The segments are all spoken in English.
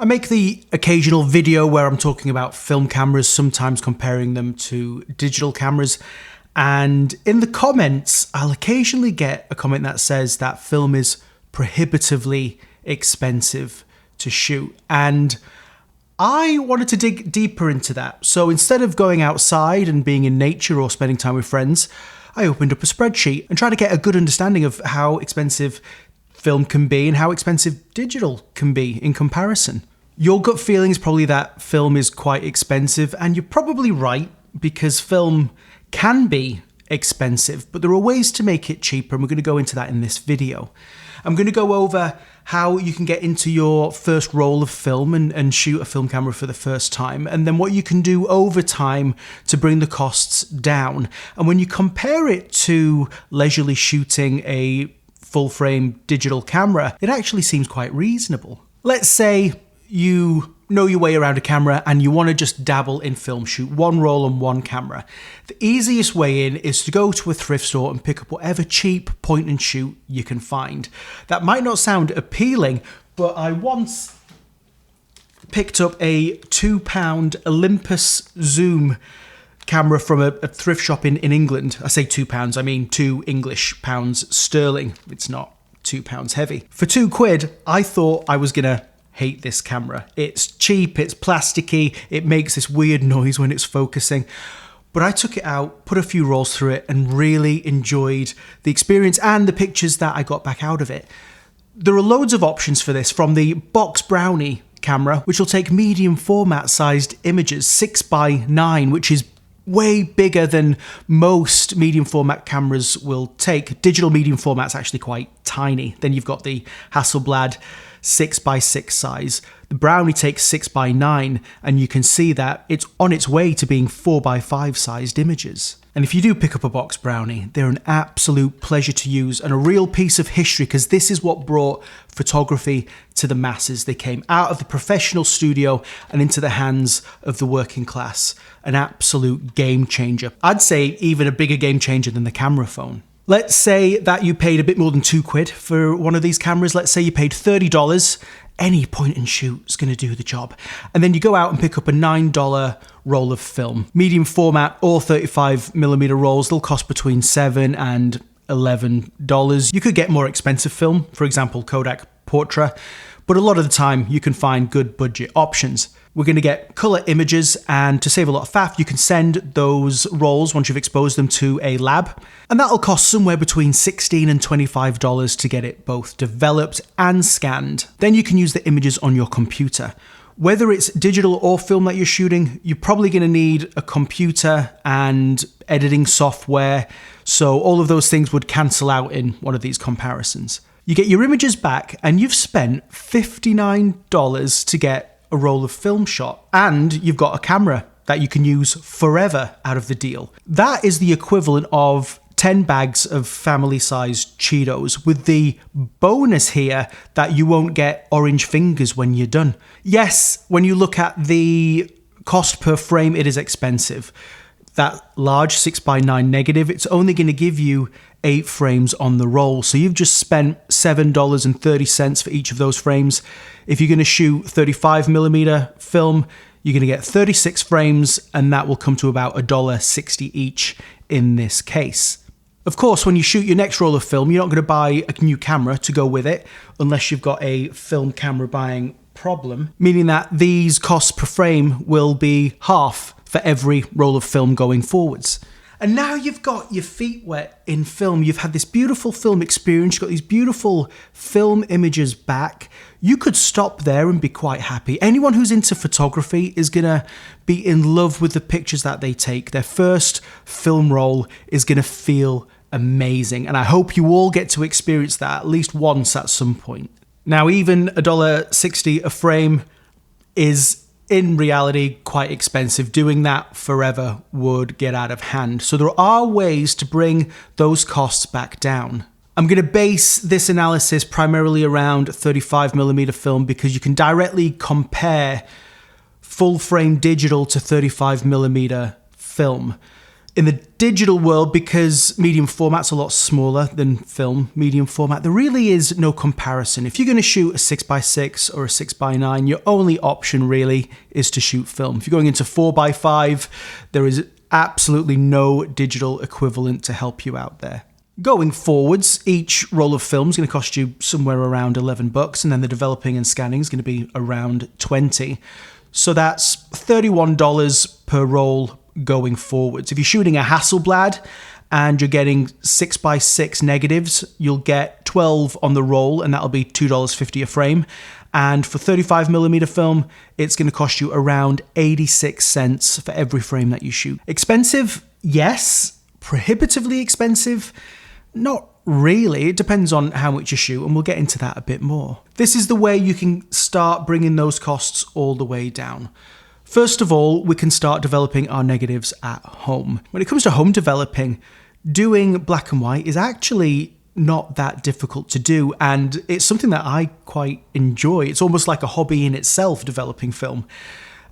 I make the occasional video where I'm talking about film cameras, sometimes comparing them to digital cameras. And in the comments, I'll occasionally get a comment that says that film is prohibitively expensive to shoot. And I wanted to dig deeper into that. So instead of going outside and being in nature or spending time with friends, I opened up a spreadsheet and tried to get a good understanding of how expensive film can be and how expensive digital can be in comparison. Your gut feeling is probably that film is quite expensive, and you're probably right, because film can be expensive, but there are ways to make it cheaper, and we're going to go into that in this video. I'm going to go over how you can get into your first roll of film and shoot a film camera for the first time, and then what you can do over time to bring the costs down. And when you compare it to leisurely shooting a full-frame digital camera, it actually seems quite reasonable. Let's say you know your way around a camera and you want to just dabble in film, shoot one roll on one camera. The easiest way in is to go to a thrift store and pick up whatever cheap point and shoot you can find. That might not sound appealing, but I once picked up a £2 Olympus Zoom camera from a thrift shop in England. I say £2, I mean £2 sterling. It's not £2 heavy. For £2, I thought I was gonna hate this camera. It's cheap, it's plasticky, it makes this weird noise when it's focusing. But I took it out, put a few rolls through it, and really enjoyed the experience and the pictures that I got back out of it. There are loads of options for this, from the Box Brownie camera, which will take medium format sized images, 6:9, which is way bigger than most medium format cameras will take. Digital medium format's actually quite tiny. Then you've got the Hasselblad 6:6 size. The Brownie takes 6:9, and you can see that it's on its way to being 4:5 sized images. And if you do pick up a Box Brownie, they're an absolute pleasure to use and a real piece of history, because this is what brought photography to the masses. They came out of the professional studio and into the hands of the working class. An absolute game changer. I'd say even a bigger game changer than the camera phone. Let's say that you paid a bit more than £2 for one of these cameras. Let's say you paid $30. Any point and shoot is going to do the job. And then you go out and pick up a $9 roll of film. Medium format or 35mm rolls, they'll cost between $7 and $11. You could get more expensive film, for example, Kodak Portra, but a lot of the time you can find good budget options. We're going to get color images, and to save a lot of faff, you can send those rolls once you've exposed them to a lab, and that'll cost somewhere between $16 and $25 to get it both developed and scanned. Then you can use the images on your computer. Whether it's digital or film that you're shooting, you're probably going to need a computer and editing software, so all of those things would cancel out in one of these comparisons. You get your images back, and you've spent $59 to get a roll of film shot, and you've got a camera that you can use forever out of the deal. That is the equivalent of 10 bags of family-sized Cheetos, with the bonus here that you won't get orange fingers when you're done. Yes, when you look at the cost per frame, it is expensive. That large 6:9 negative, it's only going to give you 8 frames on the roll. So you've just spent $7.30 for each of those frames. If you're going to shoot 35mm film, you're going to get 36 frames, and that will come to about $1.60 each in this case. Of course, when you shoot your next roll of film, you're not going to buy a new camera to go with it, unless you've got a film camera buying problem, meaning that these costs per frame will be half for every roll of film going forwards. And now you've got your feet wet in film. You've had this beautiful film experience. You've got these beautiful film images back. You could stop there and be quite happy. Anyone who's into photography is going to be in love with the pictures that they take. Their first film roll is going to feel amazing. And I hope you all get to experience that at least once at some point. Now, even $1.60 a frame is in reality quite expensive. Doing that forever would get out of hand. So there are ways to bring those costs back down. I'm going to base this analysis primarily around 35mm film, because you can directly compare full frame digital to 35mm film. In the digital world, because medium format's a lot smaller than film medium format, there really is no comparison. If you're going to shoot a 6x6 or a 6x9, your only option really is to shoot film. If you're going into 4x5, there is absolutely no digital equivalent to help you out there. Going forwards, each roll of film is going to cost you somewhere around $11, and then the developing and scanning is going to be around $20. So that's $31 per roll going forwards. If you're shooting a Hasselblad and you're getting 6x6 negatives, you'll get 12 on the roll, and that'll be $2.50 a frame. And for 35mm film, it's going to cost you around 86 cents for every frame that you shoot. Expensive? Yes. Prohibitively expensive? Not really. It depends on how much you shoot, and we'll get into that a bit more. This is the way you can start bringing those costs all the way down. First of all, we can start developing our negatives at home. When it comes to home developing, doing black and white is actually not that difficult to do, and it's something that I quite enjoy. It's almost like a hobby in itself, developing film.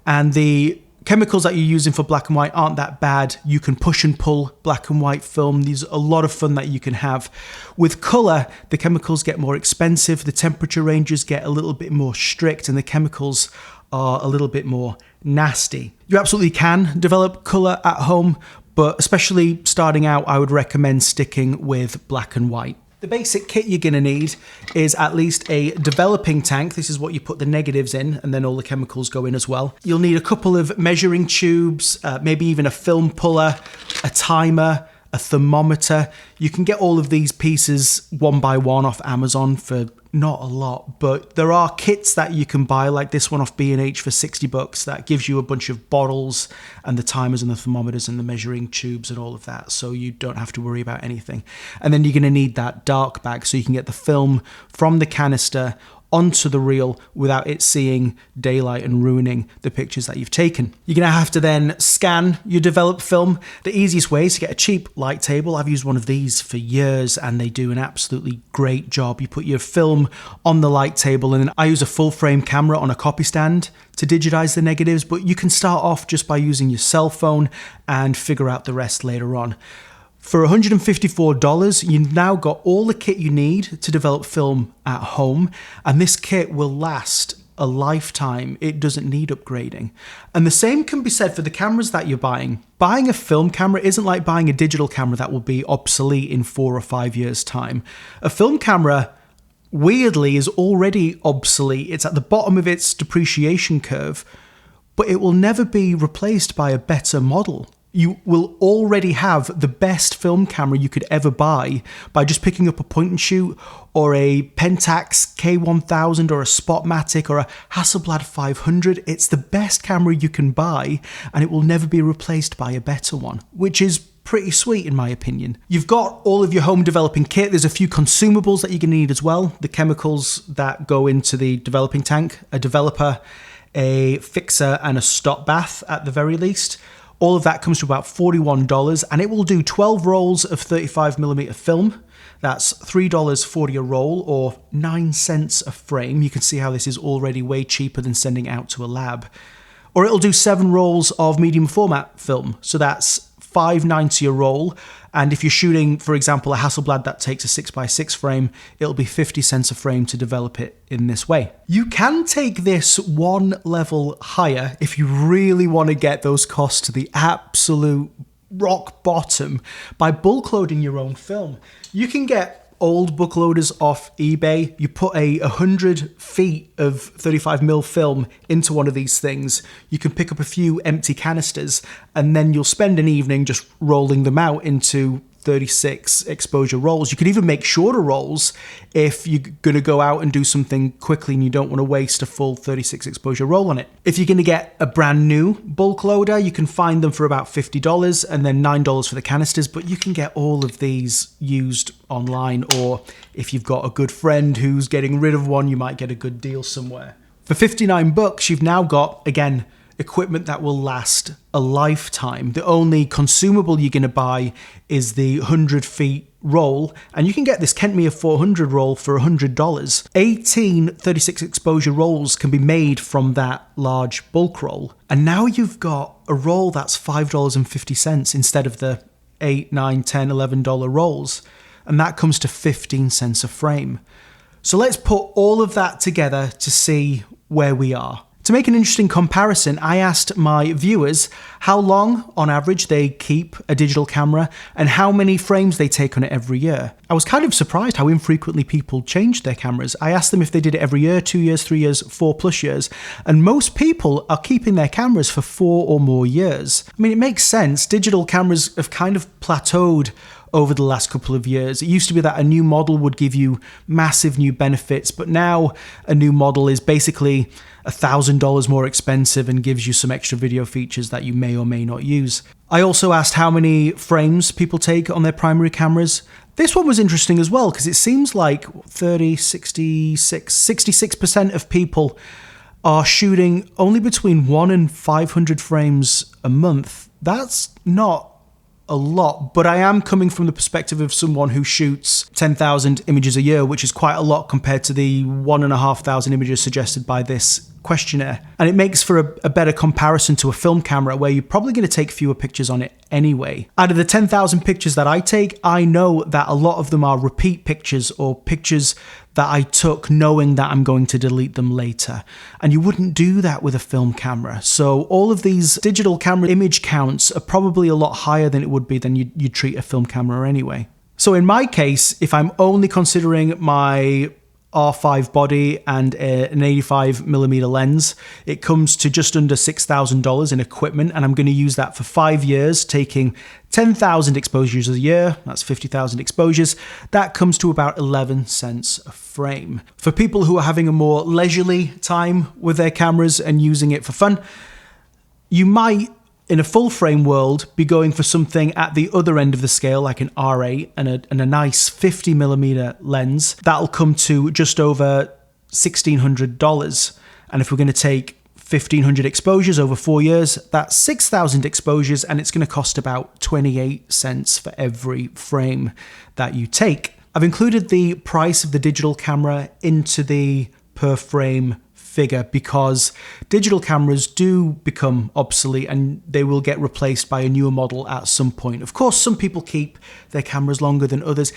And the chemicals that you're using for black and white aren't that bad. You can push and pull black and white film. There's a lot of fun that you can have. With color, the chemicals get more expensive, the temperature ranges get a little bit more strict, and the chemicals are a little bit more nasty. You absolutely can develop color at home, but especially starting out, I would recommend sticking with black and white. The basic kit you're going to need is at least a developing tank. This is what you put the negatives in, and then all the chemicals go in as well. You'll need a couple of measuring tubes, maybe even a film puller, a timer, a thermometer. You can get all of these pieces one by one off Amazon for not a lot, but there are kits that you can buy, like this one off B&H for $60 that gives you a bunch of bottles and the timers and the thermometers and the measuring tubes and all of that, so you don't have to worry about anything. And then you're going to need that dark bag so you can get the film from the canister onto the reel without it seeing daylight and ruining the pictures that you've taken. You're going to have to then scan your developed film. The easiest way is to get a cheap light table. I've used one of these for years and they do an absolutely great job. You put your film on the light table, and then I use a full frame camera on a copy stand to digitize the negatives, but you can start off just by using your cell phone and figure out the rest later on. For $154, you've now got all the kit you need to develop film at home, and this kit will last a lifetime. It doesn't need upgrading. And the same can be said for the cameras that you're buying. Buying a film camera isn't like buying a digital camera that will be obsolete in 4 or 5 years' time. A film camera, weirdly, is already obsolete. It's at the bottom of its depreciation curve, but it will never be replaced by a better model. You will already have the best film camera you could ever buy by just picking up a point and shoot or a Pentax K1000 or a Spotmatic or a Hasselblad 500. It's the best camera you can buy, and it will never be replaced by a better one, which is pretty sweet in my opinion. You've got all of your home developing kit. There's a few consumables that you're going to need as well. The chemicals that go into the developing tank, a developer, a fixer, and a stop bath at the very least. All of that comes to about $41, and it will do 12 rolls of 35mm film. That's $3.40 a roll, or 9 cents a frame. You can see how this is already way cheaper than sending out to a lab. Or it'll do 7 rolls of medium format film, so that's $5.90 a roll. And if you're shooting, for example, a Hasselblad that takes a 6x6 frame, it'll be 50 cents a frame to develop it in this way. You can take this one level higher if you really want to get those costs to the absolute rock bottom by bulk loading your own film. You can get old book loaders off eBay. You put 100 feet of 35mm film into one of these things. You can pick up a few empty canisters, and then you'll spend an evening just rolling them out into 36 exposure rolls. You could even make shorter rolls if you're going to go out and do something quickly and you don't want to waste a full 36 exposure roll on it. If you're going to get a brand new bulk loader, you can find them for about $50 and then $9 for the canisters, but you can get all of these used online, or if you've got a good friend who's getting rid of one, you might get a good deal somewhere. For $59, you've now got, again, equipment that will last a lifetime. The only consumable you're going to buy is the 100 feet roll, and you can get this Kentmere 400 roll for $100. 18 36 exposure rolls can be made from that large bulk roll. And now you've got a roll that's $5.50 instead of the $8, $9, $10, $11 rolls. And that comes to 15 cents a frame. So let's put all of that together to see where we are. To make an interesting comparison, I asked my viewers how long, on average, they keep a digital camera and how many frames they take on it every year. I was kind of surprised how infrequently people changed their cameras. I asked them if they did it every year, 2 years, 3 years, 4+ years, and most people are keeping their cameras for 4 or more years. I mean, it makes sense. Digital cameras have kind of plateaued over the last couple of years. It used to be that a new model would give you massive new benefits, but now a new model is basically $1,000 more expensive and gives you some extra video features that you may or may not use. I also asked how many frames people take on their primary cameras. This one was interesting as well, because it seems like 66% of people are shooting only between 1 and 500 frames a month. That's not a lot, but I am coming from the perspective of someone who shoots 10,000 images a year, which is quite a lot compared to the 1,500 images suggested by this questionnaire. And it makes for a better comparison to a film camera where you're probably going to take fewer pictures on it anyway. Out of the 10,000 pictures that I take, I know that a lot of them are repeat pictures or pictures that I took knowing that I'm going to delete them later. And you wouldn't do that with a film camera. So all of these digital camera image counts are probably a lot higher than it would be than you'd treat a film camera anyway. So in my case, if I'm only considering my R5 body and an 85mm lens, it comes to just under $6,000 in equipment, and I'm going to use that for 5 years, taking 10,000 exposures a year. That's 50,000 exposures. That comes to about 11 cents a frame. For people who are having a more leisurely time with their cameras and using it for fun, you might, in a full frame world, be going for something at the other end of the scale, like an R8 and a nice 50mm lens. That'll come to just over $1,600. And if we're going to take 1,500 exposures over 4 years, that's 6,000 exposures, and it's going to cost about 28 cents for every frame that you take. I've included the price of the digital camera into the per frame figure because digital cameras do become obsolete and they will get replaced by a newer model at some point. Of course, some people keep their cameras longer than others.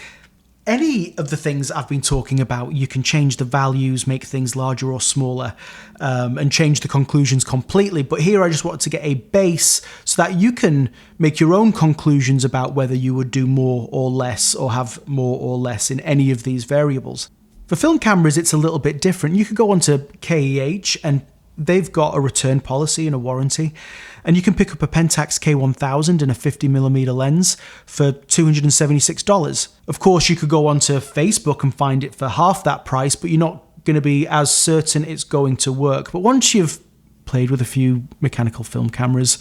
Any of the things I've been talking about, you can change the values, make things larger or smaller, and change the conclusions completely. But here I just wanted to get a base so that you can make your own conclusions about whether you would do more or less or have more or less in any of these variables. For film cameras, it's a little bit different. You could go onto KEH and they've got a return policy and a warranty, and you can pick up a Pentax K1000 and a 50mm lens for $276. Of course, you could go onto Facebook and find it for half that price, but you're not going to be as certain it's going to work. But once you've played with a few mechanical film cameras,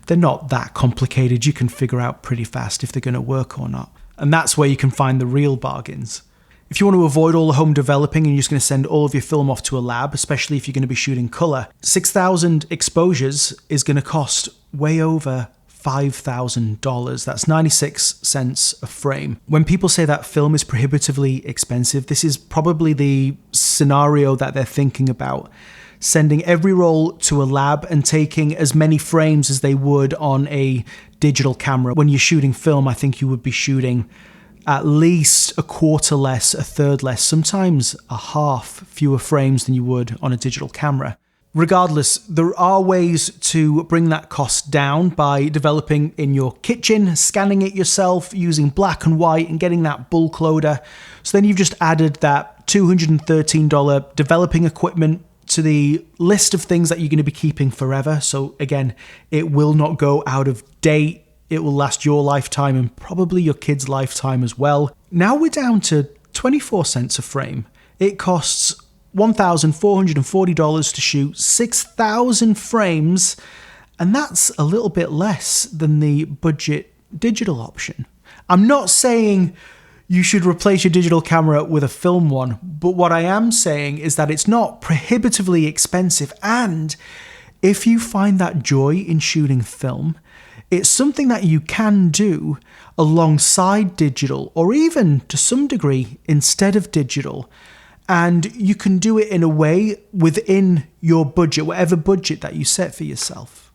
they're not that complicated. You can figure out pretty fast if they're going to work or not. And that's where you can find the real bargains. If you want to avoid all the home developing and you're just going to send all of your film off to a lab, especially if you're going to be shooting color, 6,000 exposures is going to cost way over $5,000. That's 96 cents a frame. When people say that film is prohibitively expensive, this is probably the scenario that they're thinking about. Sending every roll to a lab and taking as many frames as they would on a digital camera. When you're shooting film, I think you would be shooting at least a quarter less, a third less, sometimes a half fewer frames than you would on a digital camera. Regardless, there are ways to bring that cost down by developing in your kitchen, scanning it yourself, using black and white and getting that bulk loader. So then you've just added that $213 developing equipment to the list of things that you're going to be keeping forever. So again, it will not go out of date. It will last your lifetime and probably your kid's lifetime as well. Now we're down to 24 cents a frame. It costs $1,440 to shoot 6,000 frames, and that's a little bit less than the budget digital option. I'm not saying you should replace your digital camera with a film one, but what I am saying is that it's not prohibitively expensive, and if you find that joy in shooting film, It's something that you can do alongside digital, or even to some degree instead of digital. And you can do it in a way within your budget, whatever budget that you set for yourself.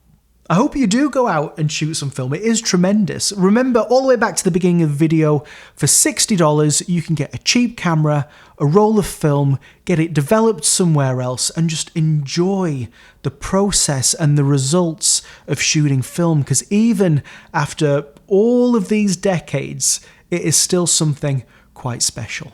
I hope you do go out and shoot some film. It is tremendous. Remember, all the way back to the beginning of the video, for $60, you can get a cheap camera, a roll of film, get it developed somewhere else, and just enjoy the process and the results of shooting film. Because even after all of these decades, it is still something quite special.